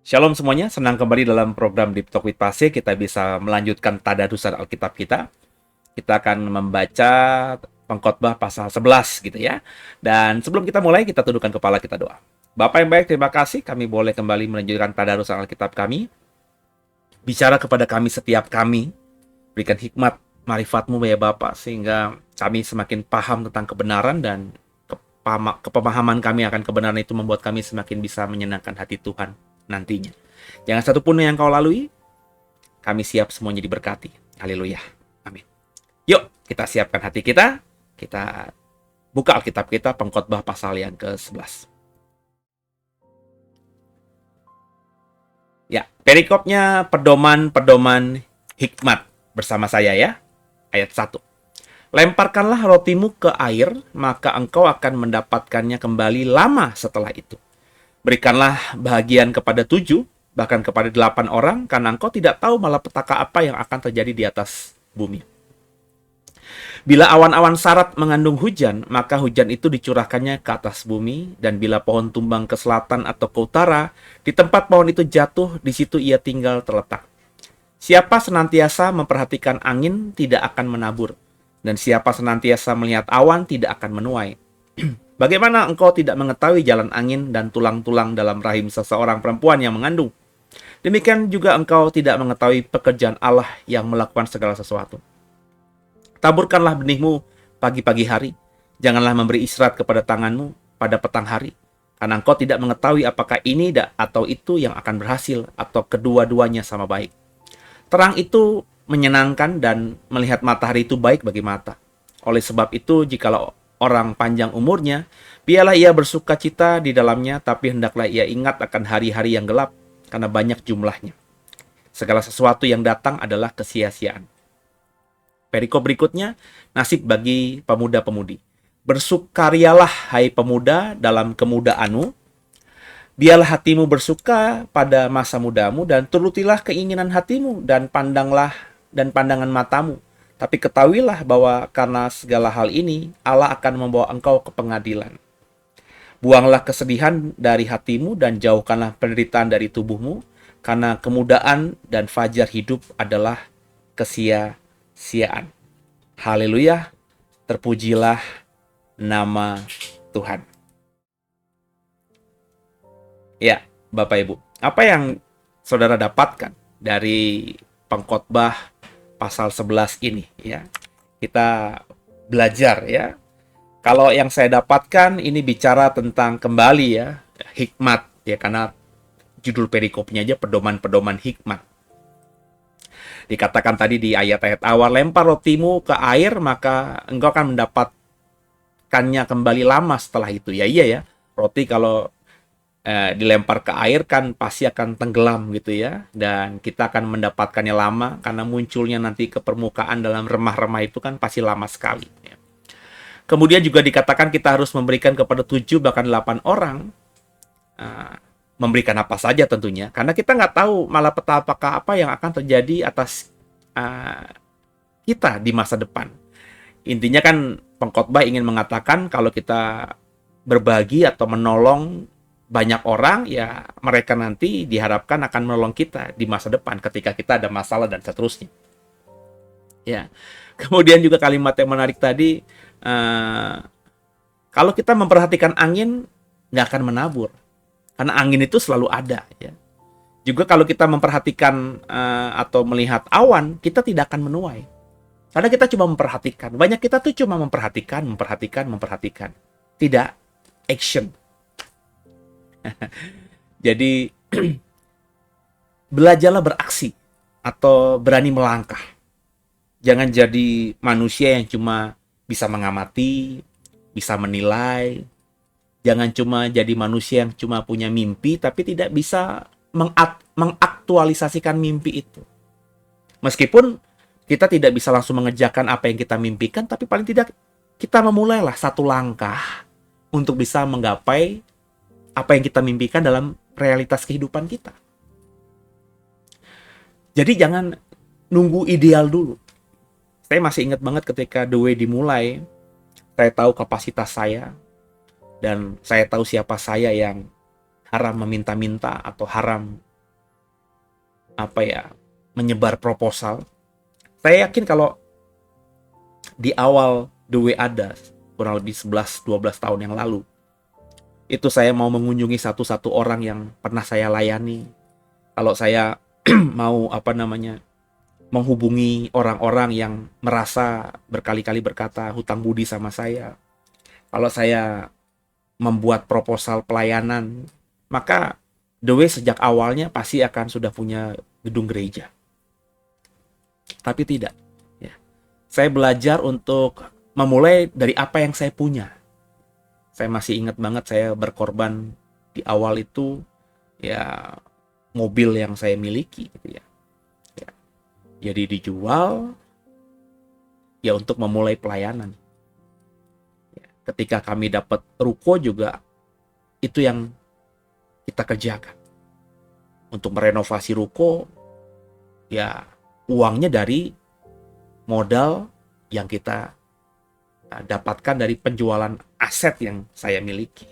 Shalom semuanya, senang kembali dalam program Deep Talk with Pastor. Kita bisa melanjutkan tadarusan Alkitab kita. Kita akan membaca Pengkhotbah pasal 11 gitu ya. Dan sebelum kita mulai, kita tundukkan kepala, kita doa. Bapak yang baik, terima kasih kami boleh kembali melanjutkan tadarusan Alkitab kami. Bicara kepada kami setiap kami, berikan hikmat marifat-Mu ya Bapak, sehingga kami semakin paham tentang kebenaran dan kepemahaman kami akan kebenaran itu membuat kami semakin bisa menyenangkan hati Tuhan nantinya. Jangan satupun yang kau lalui, kami siap semuanya diberkati. Haleluya. Amin. Yuk, kita siapkan hati kita. Kita buka Alkitab kita, Pengkhotbah pasal yang ke-11. Ya, perikopnya pedoman-pedoman hikmat bersama saya ya. Ayat 1. Lemparkanlah rotimu ke air, maka engkau akan mendapatkannya kembali lama setelah itu. Berikanlah bahagian kepada 7, bahkan kepada 8 orang, karena engkau tidak tahu malapetaka apa yang akan terjadi di atas bumi. Bila awan-awan sarat mengandung hujan, maka hujan itu dicurahkannya ke atas bumi, dan bila pohon tumbang ke selatan atau ke utara, di tempat pohon itu jatuh, di situ ia tinggal terletak. Siapa senantiasa memperhatikan angin tidak akan menabur, dan siapa senantiasa melihat awan tidak akan menuai. Bagaimana engkau tidak mengetahui jalan angin dan tulang-tulang dalam rahim seseorang perempuan yang mengandung? Demikian juga engkau tidak mengetahui pekerjaan Allah yang melakukan segala sesuatu. Taburkanlah benihmu pagi-pagi hari. Janganlah memberi istirahat kepada tanganmu pada petang hari. Karena engkau tidak mengetahui apakah ini atau itu yang akan berhasil, atau kedua-duanya sama baik. Terang itu menyenangkan dan melihat matahari itu baik bagi mata. Oleh sebab itu, jikalau orang panjang umurnya, biarlah ia bersuka cita di dalamnya, tapi hendaklah ia ingat akan hari-hari yang gelap, karena banyak jumlahnya. Segala sesuatu yang datang adalah kesia-siaan. Perikop berikutnya, nasib bagi pemuda-pemudi. Bersukarialah, hai pemuda, dalam kemudaanmu. Biarlah hatimu bersuka pada masa mudamu, dan turutilah keinginan hatimu, dan pandangan matamu. Tapi ketahuilah bahwa karena segala hal ini, Allah akan membawa engkau ke pengadilan. Buanglah kesedihan dari hatimu dan jauhkanlah penderitaan dari tubuhmu, karena kemudaan dan fajar hidup adalah kesia-siaan. Haleluya, terpujilah nama Tuhan. Ya, Bapak Ibu, apa yang saudara dapatkan dari Pengkhotbah pasal 11 ini ya? Kita belajar ya. Kalau yang saya dapatkan ini bicara tentang kembali ya, hikmat ya, karena judul perikopnya aja pedoman-pedoman hikmat. Dikatakan tadi di ayat-ayat awal, lempar rotimu ke air maka engkau akan mendapatkannya kembali lama setelah itu. Ya iya ya, roti kalau dilempar ke air kan pasti akan tenggelam gitu ya, dan kita akan mendapatkannya lama karena munculnya nanti ke permukaan dalam remah-remah itu kan pasti lama sekali ya. Kemudian juga dikatakan kita harus memberikan kepada 7 bahkan 8 orang, memberikan apa saja tentunya, karena kita nggak tahu malapetaka apa yang akan terjadi atas kita di masa depan. Intinya kan pengkhotbah ingin mengatakan kalau kita berbagi atau menolong banyak orang, ya mereka nanti diharapkan akan menolong kita di masa depan ketika kita ada masalah dan seterusnya. Ya, kemudian juga kalimat yang menarik tadi, kalau kita memperhatikan angin, nggak akan menabur, karena angin itu selalu ada. Ya. Juga kalau kita memperhatikan atau melihat awan, kita tidak akan menuai, karena kita cuma memperhatikan. Banyak kita tuh cuma memperhatikan, tidak action. Jadi belajarlah beraksi atau berani melangkah. Jangan jadi manusia yang cuma bisa mengamati, bisa menilai. Jangan cuma jadi manusia yang cuma punya mimpi tapi tidak bisa mengaktualisasikan mimpi itu. Meskipun kita tidak bisa langsung mengerjakan apa yang kita mimpikan, tapi paling tidak kita memulailah satu langkah untuk bisa menggapai apa yang kita mimpikan dalam realitas kehidupan kita. Jadi jangan nunggu ideal dulu. Saya masih ingat banget ketika The Way dimulai, saya tahu kapasitas saya, dan saya tahu siapa saya yang haram meminta-minta atau haram apa ya, menyebar proposal. Saya yakin kalau di awal The Way ada kurang lebih 11-12 tahun yang lalu, itu saya mau mengunjungi satu-satu orang yang pernah saya layani. Kalau saya mau apa namanya, menghubungi orang-orang yang merasa berkali-kali berkata hutang budi sama saya. Kalau saya membuat proposal pelayanan, maka The Way sejak awalnya pasti akan sudah punya gedung gereja. Tapi tidak. Ya. Saya belajar untuk memulai dari apa yang saya punya. Saya masih ingat banget saya berkorban di awal itu, ya, mobil yang saya miliki gitu ya. Ya. Jadi dijual ya untuk memulai pelayanan. Ya. Ketika kami dapat ruko juga, itu yang kita kerjakan. Untuk merenovasi ruko, ya uangnya dari modal yang kita dapatkan dari penjualan aset yang saya miliki.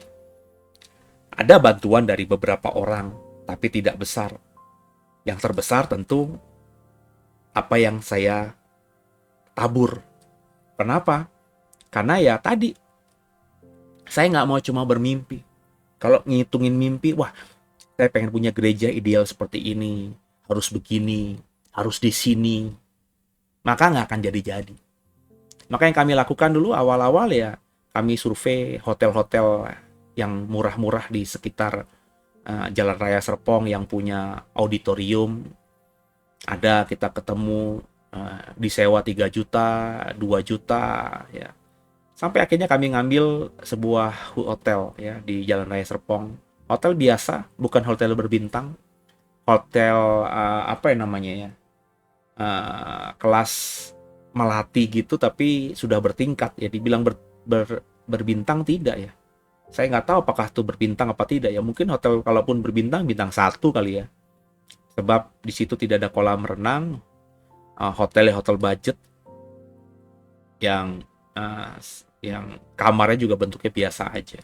Ada bantuan dari beberapa orang, tapi tidak besar. Yang terbesar tentu apa yang saya tabur. Kenapa? Karena ya tadi, saya nggak mau cuma bermimpi. Kalau ngitungin mimpi, wah, saya pengen punya gereja ideal seperti ini, harus begini, harus di sini, maka nggak akan jadi-jadi. Maka yang kami lakukan dulu awal-awal ya, kami survei hotel-hotel yang murah-murah di sekitar Jalan Raya Serpong yang punya auditorium. Ada, kita ketemu, disewa 3 juta, 2 juta, ya. Sampai akhirnya kami ngambil sebuah hotel ya di Jalan Raya Serpong. Hotel biasa, bukan hotel berbintang. Hotel apa yang namanya ya? Kelas melati gitu, tapi sudah bertingkat ya. Dibilang berbintang tidak ya. Saya nggak tahu apakah itu berbintang apa tidak ya. Mungkin hotel kalaupun berbintang, bintang 1 kali ya. Sebab di situ tidak ada kolam renang. Hotelnya hotel budget yang kamarnya juga bentuknya biasa aja.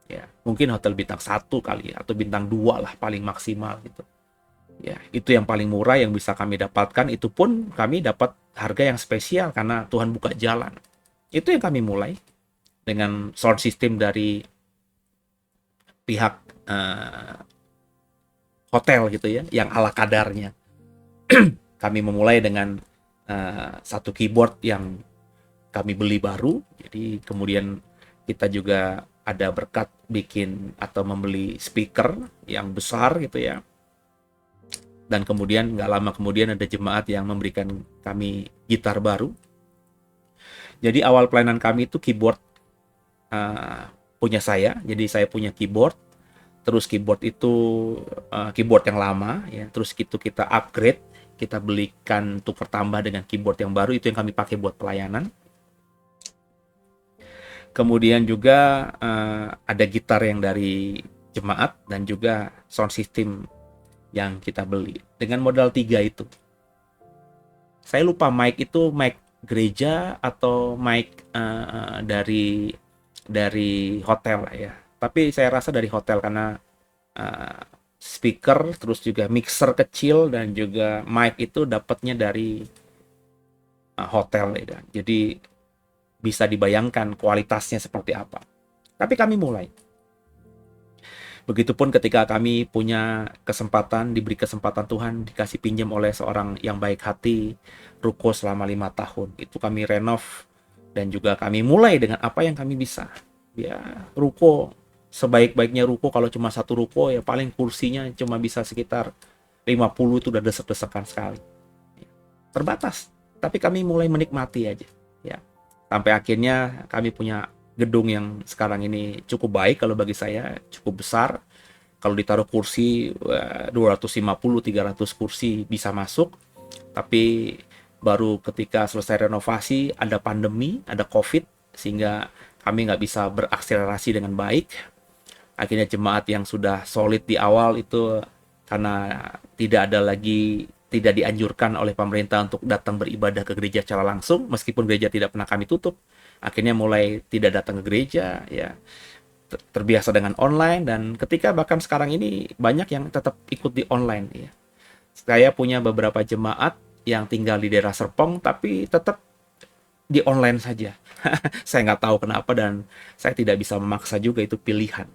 Ya, mungkin hotel bintang 1 kali ya, atau bintang 2 lah paling maksimal gitu. Ya, itu yang paling murah yang bisa kami dapatkan. Itu pun kami dapat harga yang spesial karena Tuhan buka jalan. Itu yang kami mulai dengan sound system dari pihak hotel gitu ya, yang ala kadarnya. Kami memulai dengan satu keyboard yang kami beli baru. Jadi kemudian kita juga ada berkat bikin atau membeli speaker yang besar gitu ya. Dan kemudian nggak lama kemudian ada jemaat yang memberikan kami gitar baru. Jadi awal pelayanan kami itu keyboard punya saya. Jadi saya punya keyboard. Terus keyboard itu keyboard yang lama ya. Terus itu kita upgrade, kita belikan tukar tambah dengan keyboard yang baru. Itu yang kami pakai buat pelayanan. Kemudian juga ada gitar yang dari jemaat dan juga sound system yang kita beli dengan modal 3 itu. Saya lupa mic itu mic gereja atau mic dari hotel lah ya. Tapi saya rasa dari hotel karena speaker, terus juga mixer kecil dan juga mic itu dapatnya dari hotel ya. Jadi bisa dibayangkan kualitasnya seperti apa. Tapi kami mulai. Begitupun ketika kami punya kesempatan, diberi kesempatan Tuhan, dikasih pinjam oleh seorang yang baik hati, ruko selama 5 tahun. Itu kami renov dan juga kami mulai dengan apa yang kami bisa. Ya, ruko, sebaik-baiknya ruko kalau cuma satu ruko ya paling kursinya cuma bisa sekitar 50, itu udah desek-desekan sekali. Terbatas, tapi kami mulai menikmati aja. Ya. Sampai akhirnya kami punya gedung yang sekarang ini cukup baik kalau bagi saya, cukup besar. Kalau ditaruh kursi 250-300 kursi bisa masuk. Tapi baru ketika selesai renovasi ada pandemi, ada COVID, sehingga kami nggak bisa berakselerasi dengan baik. Akhirnya jemaat yang sudah solid di awal itu karena tidak dianjurkan oleh pemerintah untuk datang beribadah ke gereja secara langsung, meskipun gereja tidak pernah kami tutup. Akhirnya mulai tidak datang ke gereja, ya terbiasa dengan online, dan ketika bahkan sekarang ini banyak yang tetap ikut di online, ya. Saya punya beberapa jemaat yang tinggal di daerah Serpong, tapi tetap di online saja. Saya nggak tahu kenapa dan saya tidak bisa memaksa juga, itu pilihan.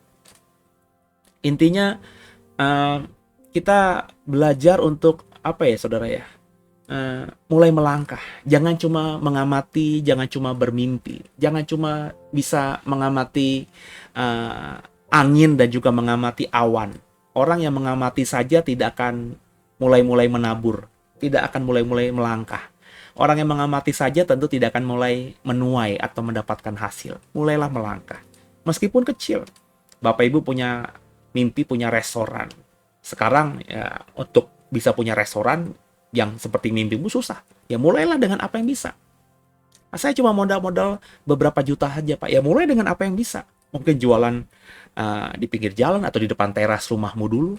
Intinya eh, kita belajar untuk apa ya saudara ya? Mulai melangkah. Jangan cuma mengamati, jangan cuma bermimpi, jangan cuma bisa mengamati eh, angin dan juga mengamati awan. Orang yang mengamati saja tidak akan mulai-mulai menabur, tidak akan mulai-mulai melangkah. Orang yang mengamati saja tentu tidak akan mulai menuai atau mendapatkan hasil. Mulailah melangkah. Meskipun kecil. Bapak Ibu punya mimpi punya restoran. Sekarang ya untuk bisa punya restoran yang seperti mimpimu susah. Ya mulailah dengan apa yang bisa. Nah, saya cuma modal-modal beberapa juta aja Pak. Ya mulai dengan apa yang bisa. Mungkin jualan di pinggir jalan atau di depan teras rumahmu dulu.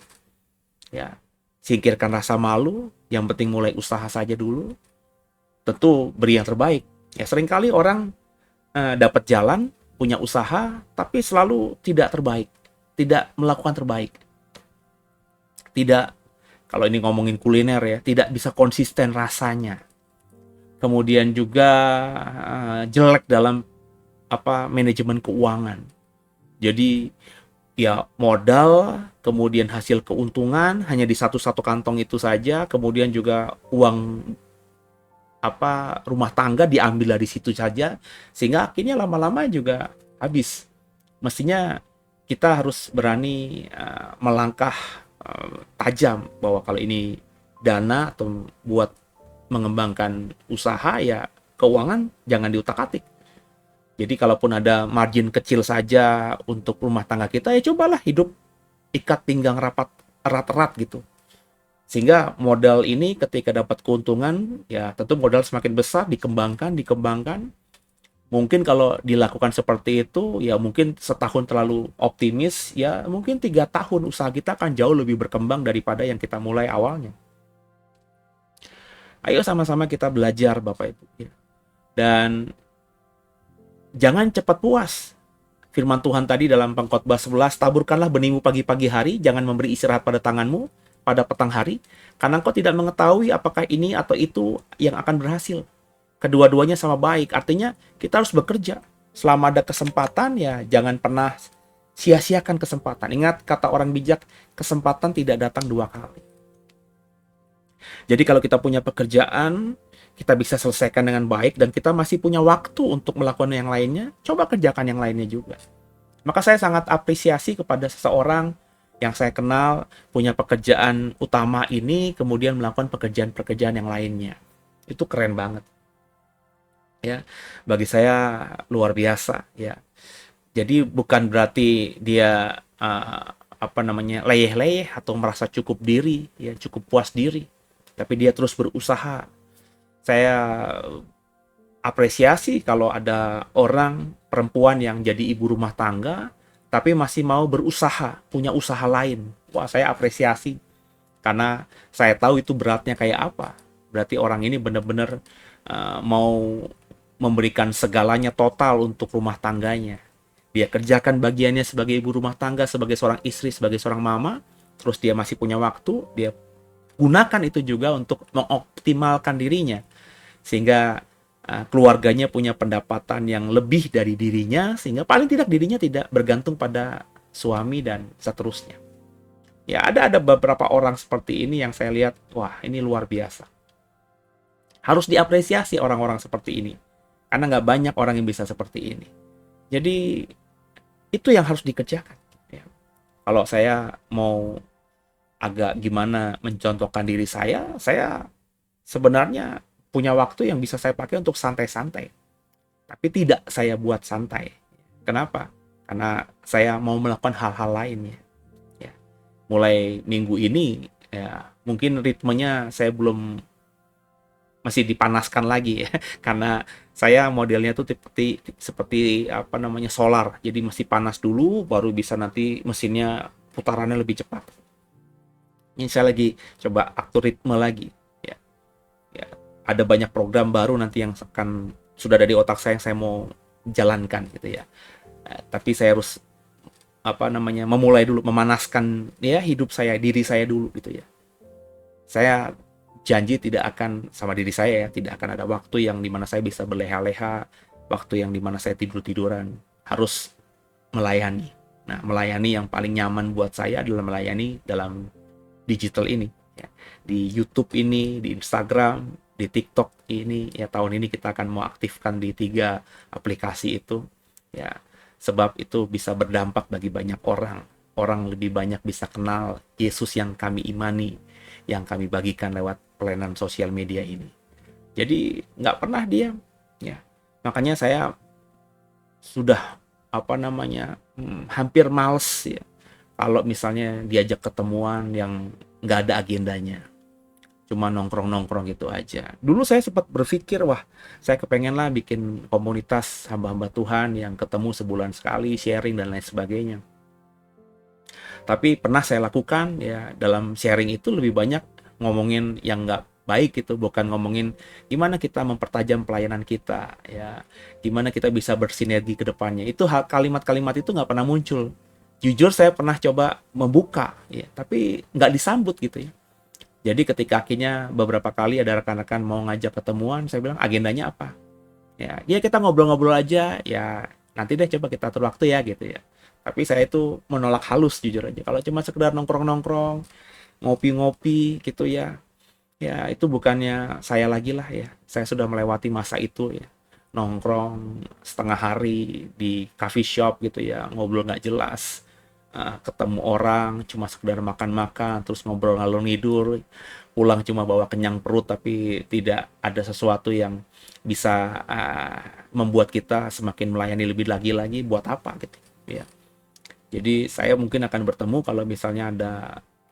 Ya, singkirkan rasa malu. Yang penting mulai usaha saja dulu. Tentu beri yang terbaik. Ya seringkali orang dapat jalan, punya usaha, tapi selalu tidak terbaik, tidak melakukan terbaik, tidak, kalau ini ngomongin kuliner ya, tidak bisa konsisten rasanya. Kemudian juga jelek dalam manajemen keuangan. Jadi ya modal, kemudian hasil keuntungan hanya di satu kantong itu saja, kemudian juga uang rumah tangga diambil dari situ saja, sehingga akhirnya lama-lama juga habis. Mestinya kita harus berani melangkah tajam bahwa kalau ini dana atau buat mengembangkan usaha, ya keuangan jangan diutak-atik. Jadi kalaupun ada margin kecil saja untuk rumah tangga kita, ya cobalah hidup ikat pinggang rapat erat-erat gitu. Sehingga modal ini ketika dapat keuntungan, ya tentu modal semakin besar, dikembangkan. Mungkin kalau dilakukan seperti itu, ya mungkin setahun terlalu optimis, ya mungkin 3 tahun usaha kita akan jauh lebih berkembang daripada yang kita mulai awalnya. Ayo sama-sama kita belajar Bapak Ibu. Ya. Dan jangan cepat puas. Firman Tuhan tadi dalam Pengkhotbah 11, taburkanlah benihmu pagi-pagi hari, jangan memberi istirahat pada tanganmu pada petang hari, karena engkau tidak mengetahui apakah ini atau itu yang akan berhasil. Kedua-duanya sama baik, artinya kita harus bekerja. Selama ada kesempatan, ya jangan pernah sia-siakan kesempatan. Ingat kata orang bijak, kesempatan tidak datang 2 kali. Jadi kalau kita punya pekerjaan, kita bisa selesaikan dengan baik, dan kita masih punya waktu untuk melakukan yang lainnya, coba kerjakan yang lainnya juga. Maka saya sangat apresiasi kepada seseorang yang saya kenal punya pekerjaan utama ini, kemudian melakukan pekerjaan-pekerjaan yang lainnya. Itu keren banget. Ya, bagi saya luar biasa ya. Jadi bukan berarti dia leyeh-leyeh atau merasa cukup diri, ya cukup puas diri, tapi dia terus berusaha. Saya apresiasi kalau ada orang perempuan yang jadi ibu rumah tangga tapi masih mau berusaha, punya usaha lain. Wah, saya apresiasi. Karena saya tahu itu beratnya kayak apa. Berarti orang ini benar-benar mau memberikan segalanya total untuk rumah tangganya. Dia kerjakan bagiannya sebagai ibu rumah tangga, sebagai seorang istri, sebagai seorang mama. Terus dia masih punya waktu, dia gunakan itu juga untuk mengoptimalkan dirinya. Sehingga keluarganya punya pendapatan yang lebih dari dirinya, sehingga paling tidak dirinya tidak bergantung pada suami dan seterusnya. Ya ada beberapa orang seperti ini yang saya lihat, wah ini luar biasa. Harus diapresiasi orang-orang seperti ini, karena nggak banyak orang yang bisa seperti ini. Jadi itu yang harus dikerjakan. Ya. Kalau saya mau agak gimana mencontohkan diri saya sebenarnya punya waktu yang bisa saya pakai untuk santai-santai. Tapi tidak saya buat santai. Kenapa? Karena saya mau melakukan hal-hal lainnya. Ya. Mulai minggu ini, ya mungkin ritmenya saya belum, masih dipanaskan lagi ya. Karena saya modelnya tuh seperti solar. Jadi masih panas dulu, baru bisa nanti mesinnya putarannya lebih cepat. Ini saya lagi coba atur ritme lagi. Ya, ada banyak program baru nanti yang sudah ada di otak saya yang saya mau jalankan gitu ya. Tapi saya harus memulai dulu, memanaskan ya hidup saya, diri saya dulu gitu ya. Saya janji tidak akan sama diri saya ya, tidak akan ada waktu yang dimana saya bisa berleha-leha, waktu yang dimana saya tidur-tiduran, harus melayani. Nah, melayani yang paling nyaman buat saya adalah melayani dalam digital ini. Ya. Di YouTube ini, di Instagram, di TikTok ini, ya tahun ini kita akan mau aktifkan di 3 aplikasi itu. Ya, sebab itu bisa berdampak bagi banyak orang. Orang lebih banyak bisa kenal Yesus yang kami imani, yang kami bagikan lewat pelayanan sosial media ini. Jadi nggak pernah diam. Ya, makanya saya sudah hampir males ya kalau misalnya diajak ketemuan yang nggak ada agendanya, cuma nongkrong-nongkrong gitu aja. Dulu saya sempat berpikir, wah saya kepengen lah bikin komunitas hamba-hamba Tuhan yang ketemu sebulan sekali, sharing dan lain sebagainya. Tapi pernah saya lakukan ya, dalam sharing itu lebih banyak ngomongin yang nggak baik gitu, bukan ngomongin gimana kita mempertajam pelayanan kita ya, gimana kita bisa bersinergi ke depannya. Itu kalimat-kalimat itu nggak pernah muncul. Jujur saya pernah coba membuka ya, tapi nggak disambut gitu ya. Jadi ketika akhirnya beberapa kali ada rekan-rekan mau ngajak ketemuan, saya bilang agendanya apa? Ya kita ngobrol-ngobrol aja ya, nanti deh coba kita atur waktu ya gitu ya. Tapi saya itu menolak halus jujur aja. Kalau cuma sekedar nongkrong-nongkrong, ngopi-ngopi gitu ya, ya itu bukannya saya lagi lah ya. Saya sudah melewati masa itu ya. Nongkrong setengah hari di coffee shop gitu ya, ngobrol nggak jelas. Ketemu orang cuma sekedar makan-makan, terus ngobrol ngalor ngidur, pulang cuma bawa kenyang perut, tapi tidak ada sesuatu yang bisa membuat kita semakin melayani lebih lagi buat apa gitu ya. Jadi saya mungkin akan bertemu kalau misalnya ada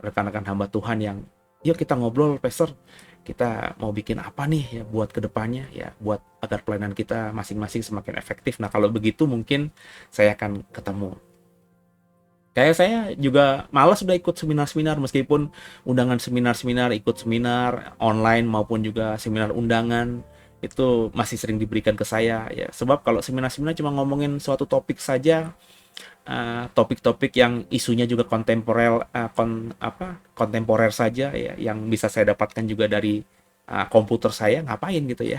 rekan-rekan hamba Tuhan yang, yuk kita ngobrol, Pastor. Kita mau bikin apa nih ya buat kedepannya ya, buat agar pelayanan kita masing-masing semakin efektif. Nah kalau begitu mungkin saya akan ketemu. Kayak saya juga malas udah ikut seminar-seminar, meskipun undangan seminar-seminar, ikut seminar online maupun juga seminar undangan itu masih sering diberikan ke saya ya. Sebab kalau seminar-seminar cuma ngomongin suatu topik saja, topik-topik yang isunya juga kontemporer saja ya, yang bisa saya dapatkan juga dari komputer saya, ngapain gitu ya.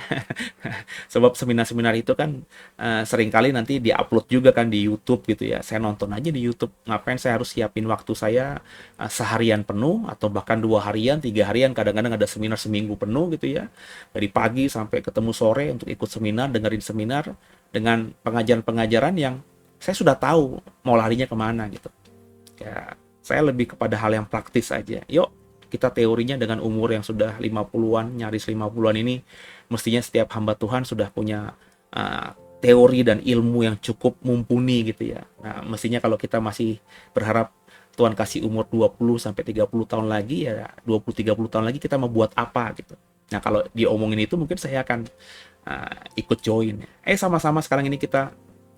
Sebab seminar-seminar itu kan seringkali nanti diupload juga kan di YouTube gitu ya. Saya nonton aja di YouTube, ngapain saya harus siapin waktu saya seharian penuh atau bahkan 2 harian, 3 harian, kadang-kadang ada seminar seminggu penuh gitu ya, dari pagi sampai ketemu sore untuk ikut seminar, dengerin seminar dengan pengajaran-pengajaran yang saya sudah tahu mau larinya kemana gitu. Ya, saya lebih kepada hal yang praktis aja. Yuk, kita teorinya dengan umur yang sudah 50-an, nyaris 50-an ini, mestinya setiap hamba Tuhan sudah punya teori dan ilmu yang cukup mumpuni gitu ya. Nah, mestinya kalau kita masih berharap Tuhan kasih umur 20 sampai 30 tahun lagi ya, 20-30 tahun lagi kita mau buat apa gitu. Nah, kalau diomongin itu mungkin saya akan ikut join. Sama-sama sekarang ini kita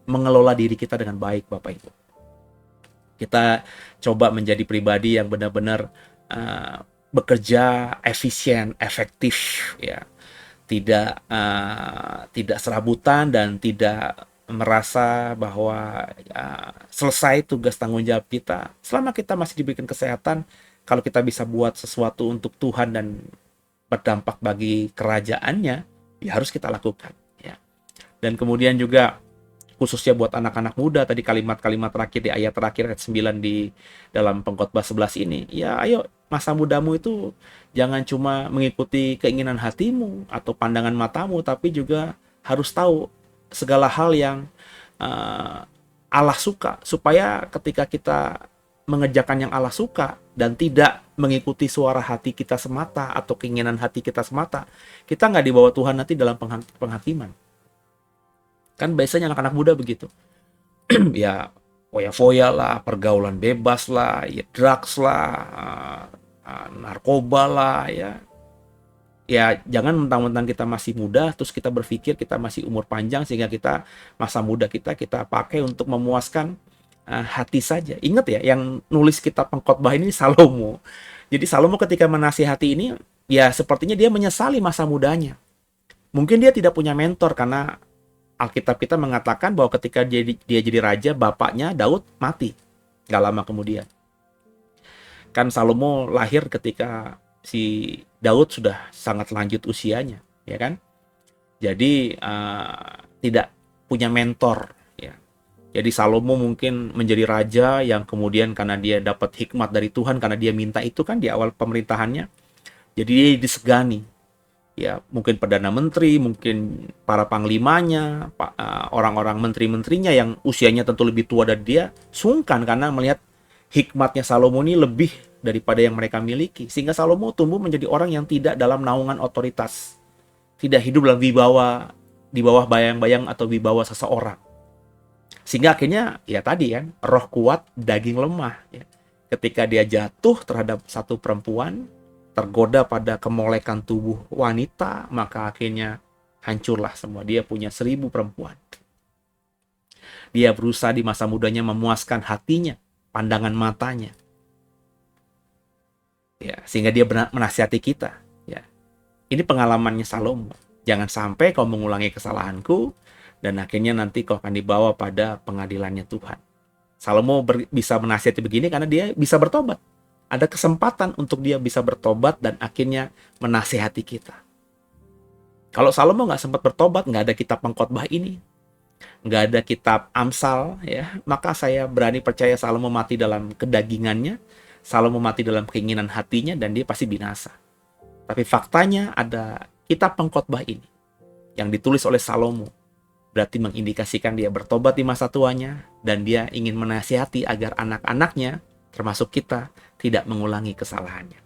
mengelola diri kita dengan baik, Bapak Ibu. Kita coba menjadi pribadi yang benar-benar bekerja efisien, efektif, ya, tidak serabutan dan tidak merasa bahwa selesai tugas tanggung jawab kita. Selama kita masih diberikan kesehatan, kalau kita bisa buat sesuatu untuk Tuhan dan berdampak bagi kerajaannya, ya harus kita lakukan. Ya. Dan kemudian juga khususnya buat anak-anak muda, tadi kalimat-kalimat terakhir di ayat terakhir ayat 9 di dalam Pengkhotbah 11 ini, ya ayo masa mudamu itu jangan cuma mengikuti keinginan hatimu atau pandangan matamu, tapi juga harus tahu segala hal yang Allah suka, supaya ketika kita mengerjakan yang Allah suka dan tidak mengikuti suara hati kita semata atau keinginan hati kita semata, kita nggak dibawa Tuhan nanti dalam penghakiman. Kan biasanya anak-anak muda begitu. Ya, foya-foya lah, pergaulan bebas lah, ya drugs lah, narkoba lah, ya. Ya, jangan mentang-mentang kita masih muda, terus kita berpikir kita masih umur panjang, sehingga kita masa muda kita pakai untuk memuaskan hati saja. Ingat ya, yang nulis kitab Pengkhotbah ini Salomo. Jadi Salomo ketika menasihati ini, ya sepertinya dia menyesali masa mudanya. Mungkin dia tidak punya mentor, karena Alkitab kita mengatakan bahwa ketika dia jadi raja, bapaknya Daud mati gak lama kemudian. Kan Salomo lahir ketika si Daud sudah sangat lanjut usianya, ya kan? Jadi tidak punya mentor, ya. Jadi Salomo mungkin menjadi raja yang kemudian karena dia dapat hikmat dari Tuhan, karena dia minta itu kan di awal pemerintahannya, jadi dia disegani. Ya, mungkin perdana menteri, mungkin para panglimanya, orang-orang menteri-menterinya yang usianya tentu lebih tua dari dia, sungkan karena melihat hikmatnya Salomo ini lebih daripada yang mereka miliki. Sehingga Salomo tumbuh menjadi orang yang tidak dalam naungan otoritas, tidak hidup dalam wibawa, di bawah bayang-bayang atau wibawa seseorang. Sehingga akhirnya ya tadi kan, roh kuat, daging lemah. Ya. Ketika dia jatuh terhadap satu perempuan, tergoda pada kemolekan tubuh wanita, maka akhirnya hancurlah semua. Dia punya 1000 perempuan. Dia berusaha di masa mudanya memuaskan hatinya, pandangan matanya. Ya, sehingga dia menasihati kita. Ya. Ini pengalamannya Salomo. Jangan sampai kau mengulangi kesalahanku, dan akhirnya nanti kau akan dibawa pada pengadilannya Tuhan. Salomo bisa menasihati begini karena dia bisa bertobat. Ada kesempatan untuk dia bisa bertobat dan akhirnya menasihati kita. Kalau Salomo nggak sempat bertobat, nggak ada kitab pengkhotbah ini, nggak ada kitab Amsal, ya, maka saya berani percaya Salomo mati dalam kedagingannya, Salomo mati dalam keinginan hatinya, dan dia pasti binasa. Tapi faktanya ada kitab pengkhotbah ini yang ditulis oleh Salomo, berarti mengindikasikan dia bertobat di masa tuanya dan dia ingin menasihati agar anak-anaknya, termasuk kita, tidak mengulangi kesalahannya.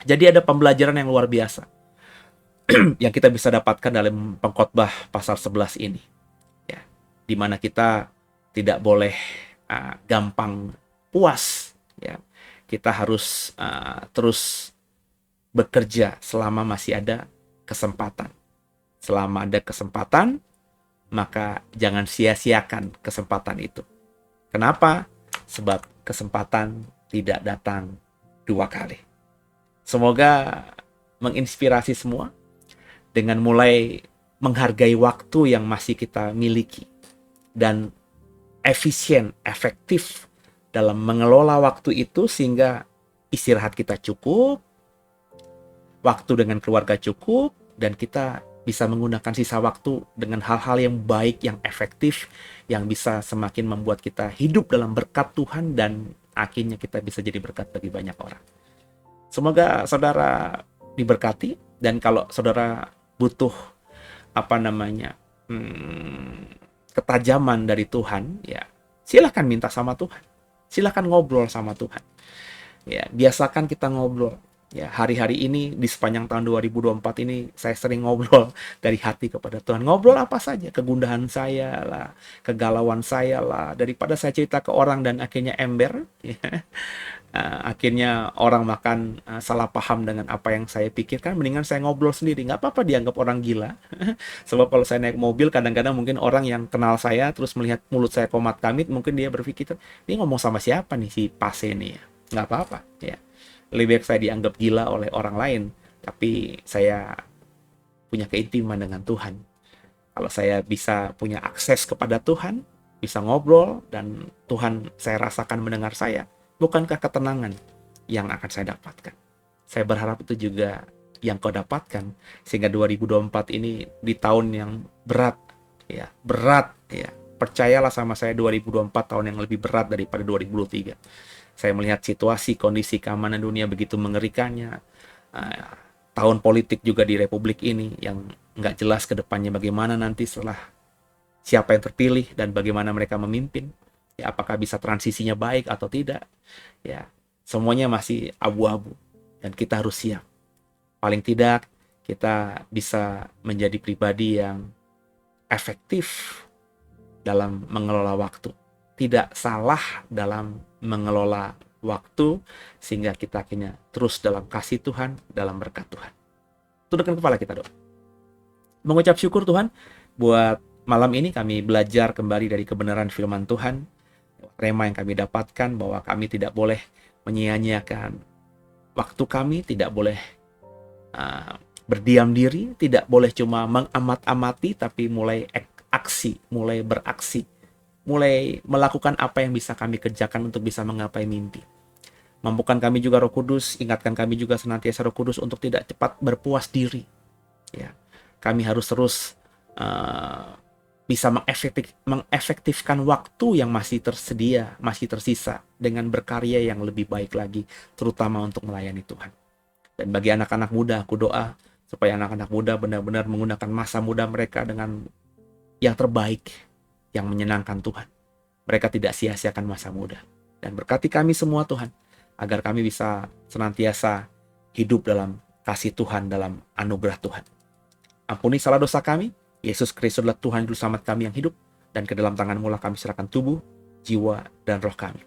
Jadi ada pembelajaran yang luar biasa yang kita bisa dapatkan dalam pengkhotbah pasal 11 ini, ya, di mana kita tidak boleh gampang puas, ya. Kita harus terus bekerja selama masih ada kesempatan. Selama ada kesempatan, maka jangan sia-siakan kesempatan itu. Kenapa? Sebab kesempatan tidak datang 2 kali. Semoga menginspirasi semua dengan mulai menghargai waktu yang masih kita miliki dan efisien, efektif dalam mengelola waktu itu sehingga istirahat kita cukup, waktu dengan keluarga cukup, dan kita bisa menggunakan sisa waktu dengan hal-hal yang baik, yang efektif, yang bisa semakin membuat kita hidup dalam berkat Tuhan dan akhirnya kita bisa jadi berkat bagi banyak orang. Semoga saudara diberkati, dan kalau saudara butuh ketajaman dari Tuhan, ya silahkan minta sama Tuhan, silahkan ngobrol sama Tuhan. Ya, biasakan kita ngobrol. Ya, hari-hari ini di sepanjang tahun 2024 ini saya sering ngobrol dari hati kepada Tuhan. Ngobrol apa saja, kegundahan saya lah, kegalauan saya lah, daripada saya cerita ke orang dan akhirnya ember, ya. Akhirnya orang makan salah paham dengan apa yang saya pikirkan, mendingan saya ngobrol sendiri. Nggak apa-apa dianggap orang gila. Sebab kalau saya naik mobil, kadang-kadang mungkin orang yang kenal saya terus melihat mulut saya komat kamit, mungkin dia berpikir, ini ngomong sama siapa nih si Pase nih ya. Nggak apa-apa, ya. Lebih baik saya dianggap gila oleh orang lain, tapi saya punya keintiman dengan Tuhan. Kalau saya bisa punya akses kepada Tuhan, bisa ngobrol, dan Tuhan saya rasakan mendengar saya, bukankah ketenangan yang akan saya dapatkan? Saya berharap itu juga yang kau dapatkan, sehingga 2024 ini di tahun yang berat, ya, berat, ya. Percayalah sama saya, 2024 tahun yang lebih berat daripada 2023. Saya melihat situasi, kondisi keamanan dunia begitu mengerikannya. Tahun politik juga di Republik ini yang nggak jelas ke depannya bagaimana nanti setelah siapa yang terpilih dan bagaimana mereka memimpin. Ya, apakah bisa transisinya baik atau tidak. Ya, semuanya masih abu-abu dan kita harus siap. Paling tidak kita bisa menjadi pribadi yang efektif dalam mengelola waktu. Tidak salah dalam mengelola waktu, sehingga kita akhirnya terus dalam kasih Tuhan, dalam berkat Tuhan. Tundukkan kepala kita, doa. Mengucap syukur Tuhan, buat malam ini kami belajar kembali dari kebenaran firman Tuhan. Rema yang kami dapatkan bahwa kami tidak boleh menyia-nyiakan waktu kami, tidak boleh berdiam diri, tidak boleh cuma mengamat-amati, tapi mulai aksi, mulai beraksi, mulai melakukan apa yang bisa kami kerjakan untuk bisa menggapai mimpi. Mampukan kami juga Roh Kudus, ingatkan kami juga senantiasa Roh Kudus untuk tidak cepat berpuas diri. Ya, kami harus terus uh, bisa mengefektifkan waktu yang masih tersedia, masih tersisa dengan berkarya yang lebih baik lagi, terutama untuk melayani Tuhan. Dan bagi anak-anak muda, aku doa supaya anak-anak muda benar-benar menggunakan masa muda mereka dengan yang terbaik, yang menyenangkan Tuhan. Mereka tidak sia-siakan masa muda. Dan berkati kami semua Tuhan, agar kami bisa senantiasa hidup dalam kasih Tuhan, dalam anugerah Tuhan. Ampuni salah dosa kami, Yesus Kristus adalah Tuhan Juru Selamat kami yang hidup, dan ke dalam tangan-Mu lah kami serahkan tubuh, jiwa, dan roh kami.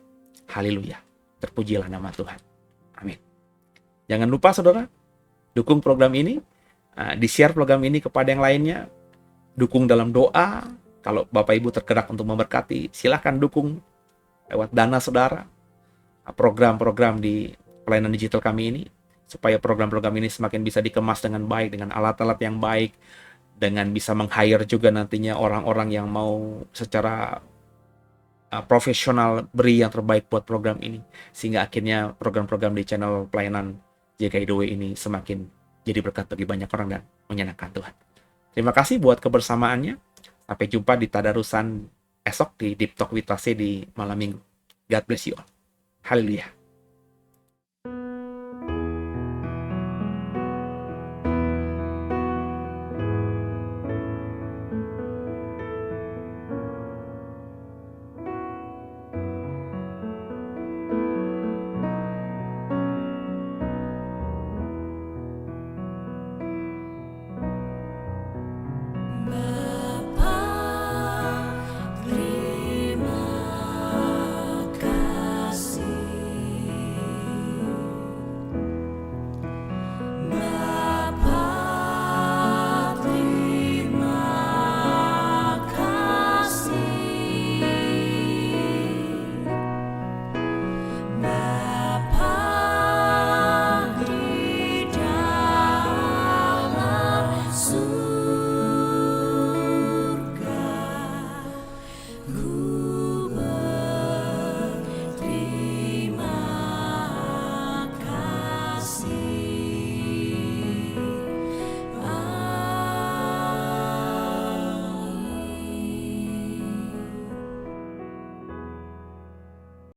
Haleluya. Terpujilah nama Tuhan. Amin. Jangan lupa saudara, dukung program ini, di-share program ini kepada yang lainnya, dukung dalam doa. Kalau Bapak Ibu tergerak untuk memberkati, silahkan dukung lewat dana saudara, program-program di pelayanan digital kami ini, supaya program-program ini semakin bisa dikemas dengan baik, dengan alat-alat yang baik, dengan bisa meng-hire juga nantinya orang-orang yang mau secara profesional beri yang terbaik buat program ini, sehingga akhirnya program-program di channel pelayanan JKIDW ini semakin jadi berkat bagi banyak orang dan menyenangkan Tuhan. Terima kasih buat kebersamaannya. Sampai jumpa di tadarusan esok di Deep Talk with Tase di malam minggu. God bless you all. Haleluya.